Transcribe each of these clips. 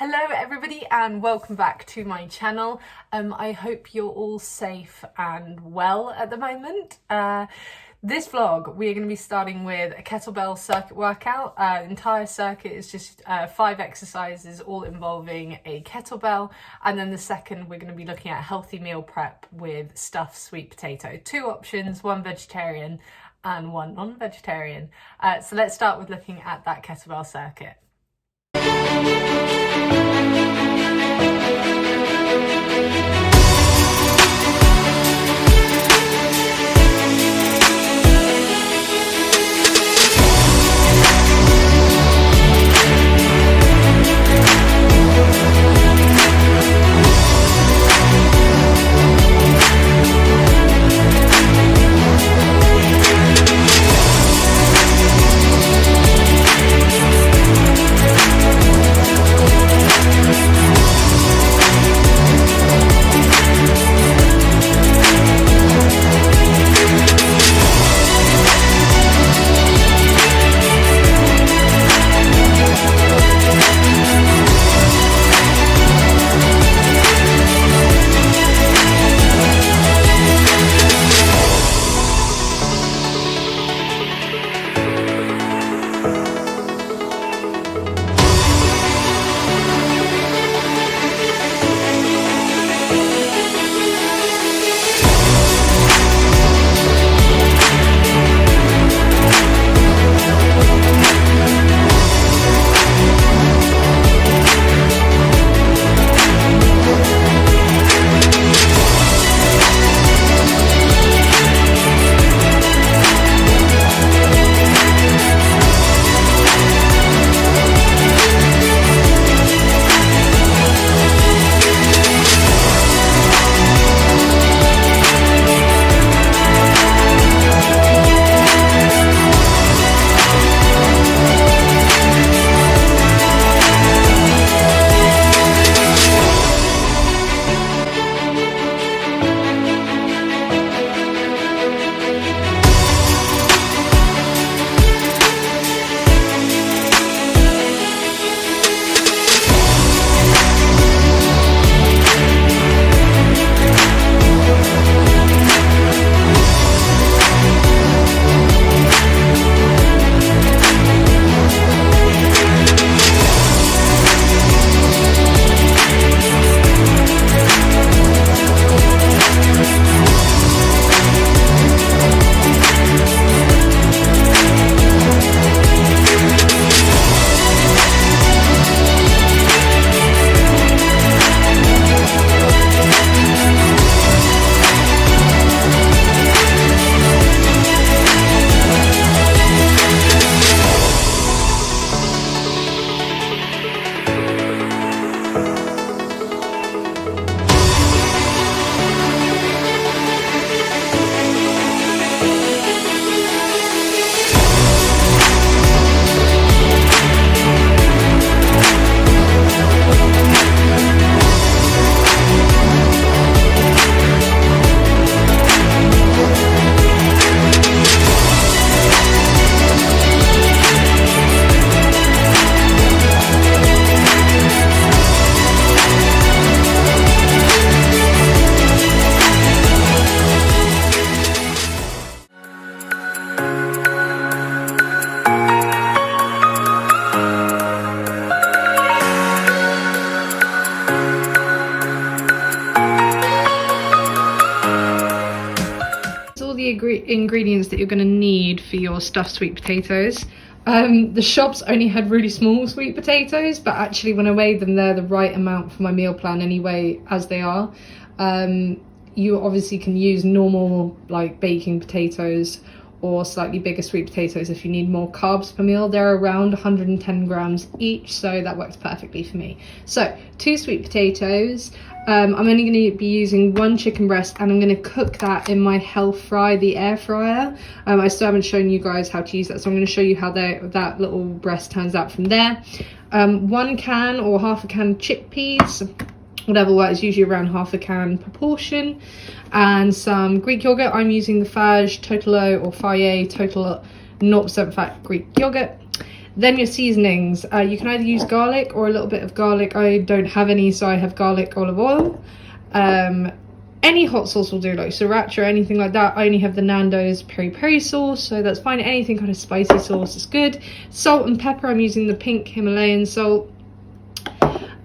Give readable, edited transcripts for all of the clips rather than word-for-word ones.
Hello everybody and welcome back to my channel. I hope you're all safe and well at the moment. This vlog we're going to be starting with a kettlebell circuit workout. The entire circuit is just 5 exercises all involving a kettlebell, and then the second we're going to be looking at healthy meal prep with stuffed sweet potato. 2 options, one vegetarian and one non-vegetarian. So let's start with looking at that kettlebell circuit. Ingredients that you're going to need for your stuffed sweet potatoes. The shops only had really small sweet potatoes, but actually when I weighed them, they're the right amount for my meal plan anyway, as they are. You obviously can use normal like baking potatoes or slightly bigger sweet potatoes if you need more carbs per meal. They're around 110 grams each, so that works perfectly for me. So 2 sweet potatoes. I'm only going to be using 1 chicken breast, and I'm going to cook that in my Health Fry, the air fryer. I still haven't shown you guys how to use that, so I'm going to show you how that little breast turns out from there. 1 can or half a can chickpeas, whatever works, usually around half a can proportion, and some Greek yogurt. I'm using the Fage Totalo or Faye Total 0% fat Greek yogurt. Then your seasonings, you can either use garlic or a little bit of garlic. I don't have any, so I have garlic olive oil. Any hot sauce will do, like sriracha or anything like that. I only have the Nando's peri peri sauce, so that's fine. Anything kind of spicy sauce is good. Salt and pepper, I'm using the pink Himalayan salt.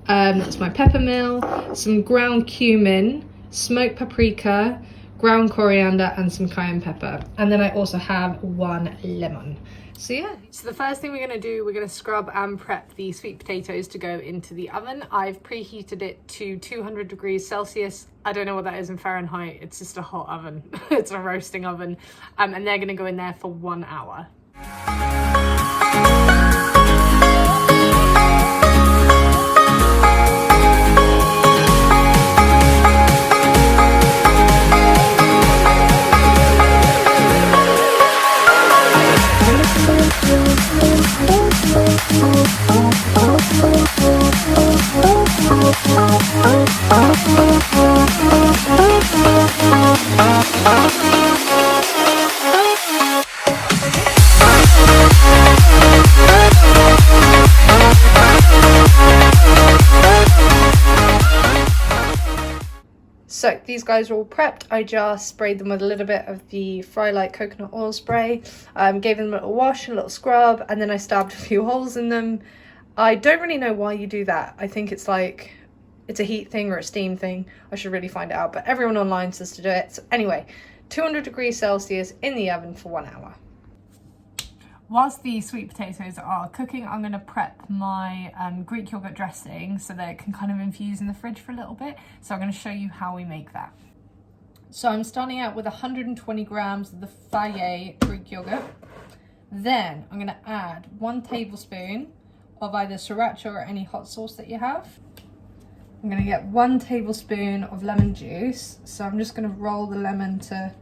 That's my pepper mill. Some ground cumin, smoked paprika, ground coriander, and some cayenne pepper. And then I also have 1 lemon. So yeah, so the first thing we're going to do, we're going to scrub and prep the sweet potatoes to go into the oven. I've preheated it to 200 degrees Celsius. I don't know what that is in Fahrenheit. It's just a hot oven. It's a roasting oven. And they're going to go in there for 1 hour. So these guys are all prepped. I just sprayed them with a little bit of the Fry Light coconut oil spray, gave them a little wash, a little scrub, and then I stabbed a few holes in them. I don't really know why you do that. I think it's like, it's a heat thing or a steam thing. I should really find it out, but everyone online says to do it. So anyway, 200 degrees Celsius in the oven for 1 hour. Whilst the sweet potatoes are cooking, I'm going to prep my Greek yogurt dressing so that it can kind of infuse in the fridge for a little bit. So I'm going to show you how we make that. So I'm starting out with 120 grams of the Fage Greek yogurt. Then I'm going to add 1 tablespoon of either sriracha or any hot sauce that you have. I'm going to get 1 tablespoon of lemon juice. So I'm just going to roll the lemon to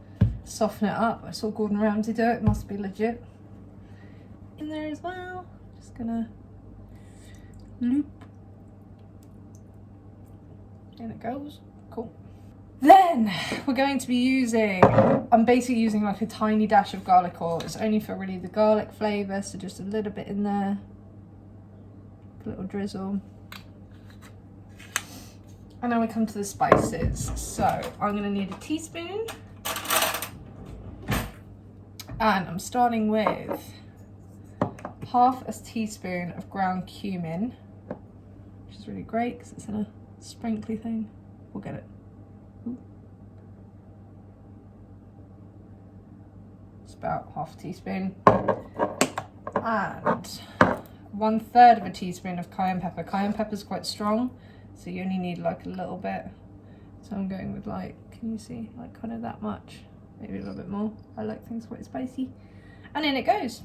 soften it up. I saw Gordon Ramsay do it, must be legit. In there as well, just gonna loop. In it goes. Cool. Then we're going to be using, I'm basically using like a tiny dash of garlic oil. It's only for really the garlic flavour, so just a little bit in there. A little drizzle. And then we come to the spices. So I'm going to need a teaspoon. And I'm starting with half a teaspoon of ground cumin, which is really great because it's in a sprinkly thing. We'll get it. Ooh. It's about half a teaspoon. And 1/3 of a teaspoon of cayenne pepper. Cayenne pepper is quite strong, so you only need like a little bit. So I'm going with like, can you see, like kind of that much, maybe a little bit more. I like things quite spicy. And in it goes.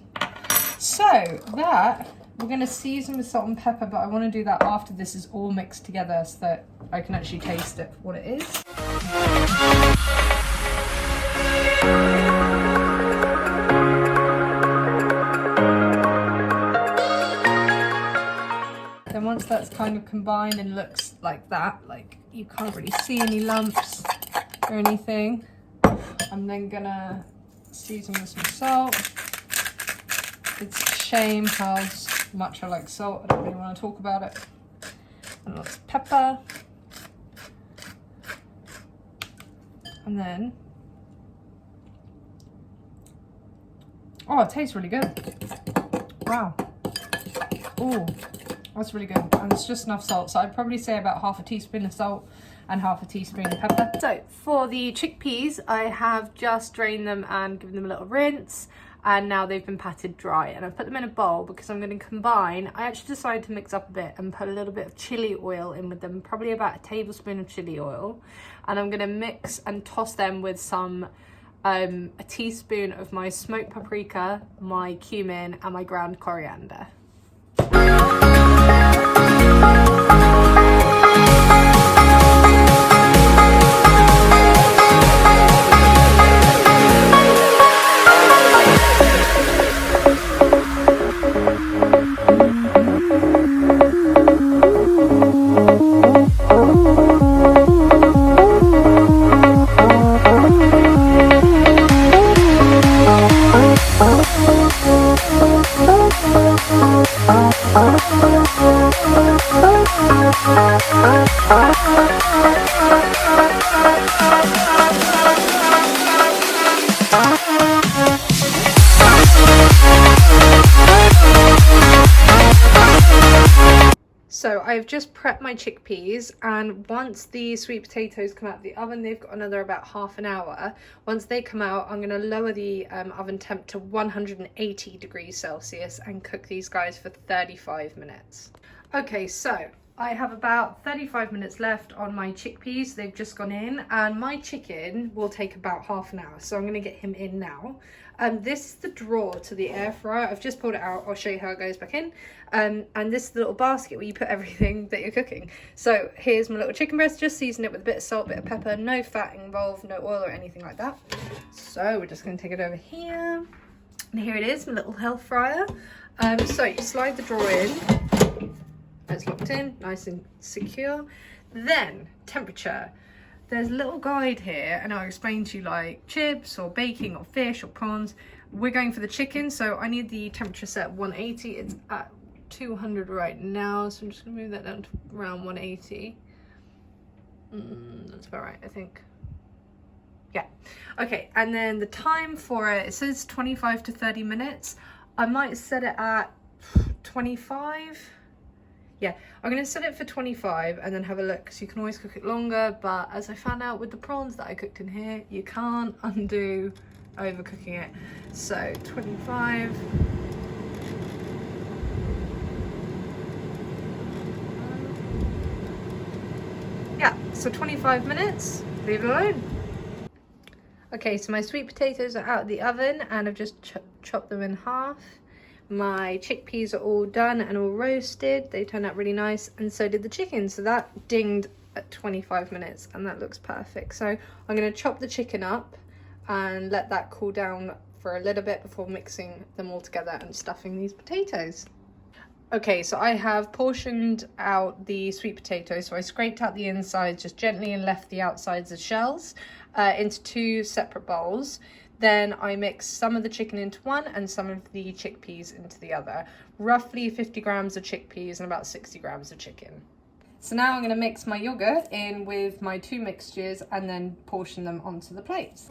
So that, we're going to season with salt and pepper, but I want to do that after this is all mixed together so that I can actually taste it for what it is. Then once that's kind of combined and looks like that, like you can't really see any lumps or anything, I'm then going to season with some salt. It's a shame how much I like salt. I don't really want to talk about it. And lots of pepper. And then, oh, it tastes really good. Wow. Oh, that's really good. And it's just enough salt. So I'd probably say about half a teaspoon of salt and half a teaspoon of pepper. So for the chickpeas, I have just drained them and given them a little rinse. And now they've been patted dry, and I've put them in a bowl because I'm going to combine. I actually decided to mix up a bit and put a little bit of chili oil in with them, probably about a tablespoon of chili oil. And I'm going to mix and toss them with some, a teaspoon of my smoked paprika, my cumin, and my ground coriander. So I've just prepped my chickpeas, and once the sweet potatoes come out of the oven, they've got another about half an hour. Once they come out, I'm going to lower the oven temp to 180 degrees Celsius and cook these guys for 35 minutes. Okay, so I have about 35 minutes left on my chickpeas. They've just gone in, and my chicken will take about half an hour, so I'm going to get him in now. This is the drawer to the air fryer. I've just pulled it out. I'll show you how it goes back in. And this is the little basket where you put everything that you're cooking. So here's my little chicken breast. Just season it with a bit of salt, bit of pepper. No fat involved, no oil or anything like that. So we're just going to take it over here. And here it is, my little health fryer. So you slide the drawer in. It's locked in, nice and secure. Then temperature. There's a little guide here, and I'll explain to you like chips or baking or fish or prawns. We're going for the chicken, so I need the temperature set at 180. It's at 200 right now, so I'm just gonna move that down to around 180. That's about right, I think. Yeah. Okay, and then the time for it says 25 to 30 minutes. I might set it at 25. Yeah, I'm going to set it for 25 and then have a look, because you can always cook it longer, but as I found out with the prawns that I cooked in here, you can't undo overcooking it. So 25. Yeah, so 25 minutes, leave it alone. Okay, so my sweet potatoes are out of the oven, and I've just chopped them in half. My chickpeas are all done and all roasted. They turned out really nice, and so did the chicken. So that dinged at 25 minutes, and that looks perfect. So I'm going to chop the chicken up and let that cool down for a little bit before mixing them all together and stuffing these potatoes. Okay, so I have portioned out the sweet potatoes. So I scraped out the insides just gently and left the outsides as shells into 2 separate bowls. Then I mix some of the chicken into one and some of the chickpeas into the other. Roughly 50 grams of chickpeas and about 60 grams of chicken. So now I'm going to mix my yogurt in with my 2 mixtures and then portion them onto the plates.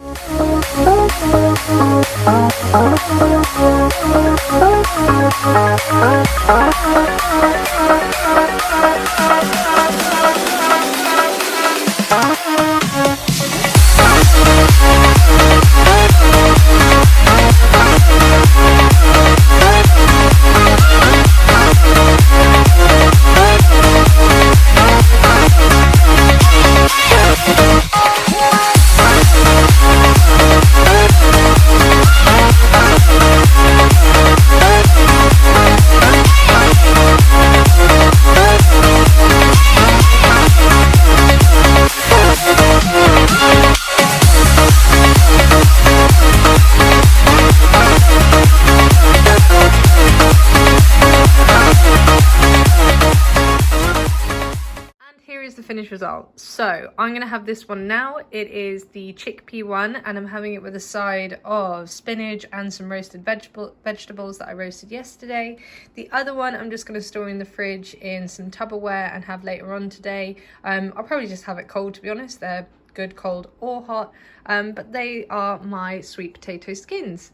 The finished result. So I'm gonna have this one now. It is the chickpea one, and I'm having it with a side of spinach and some roasted vegetables that I roasted yesterday. The other one I'm just going to store in the fridge in some Tupperware and have later on today. I'll probably just have it cold, to be honest. They're good cold or hot, but they are my sweet potato skins.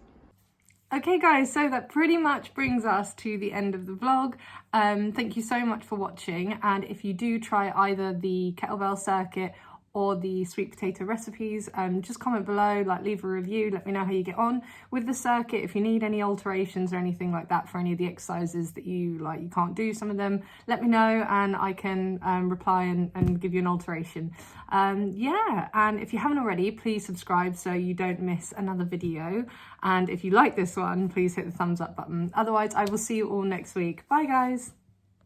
Okay guys, so that pretty much brings us to the end of the vlog. Thank you so much for watching, and if you do try either the kettlebell circuit or the sweet potato recipes, just comment below, like leave a review, let me know how you get on with the circuit. If you need any alterations or anything like that for any of the exercises that you can't do some of them, let me know and I can reply and give you an alteration. Yeah, and if you haven't already, please subscribe so you don't miss another video, and if you like this one, please hit the thumbs up button. Otherwise, I will see you all next week. Bye guys.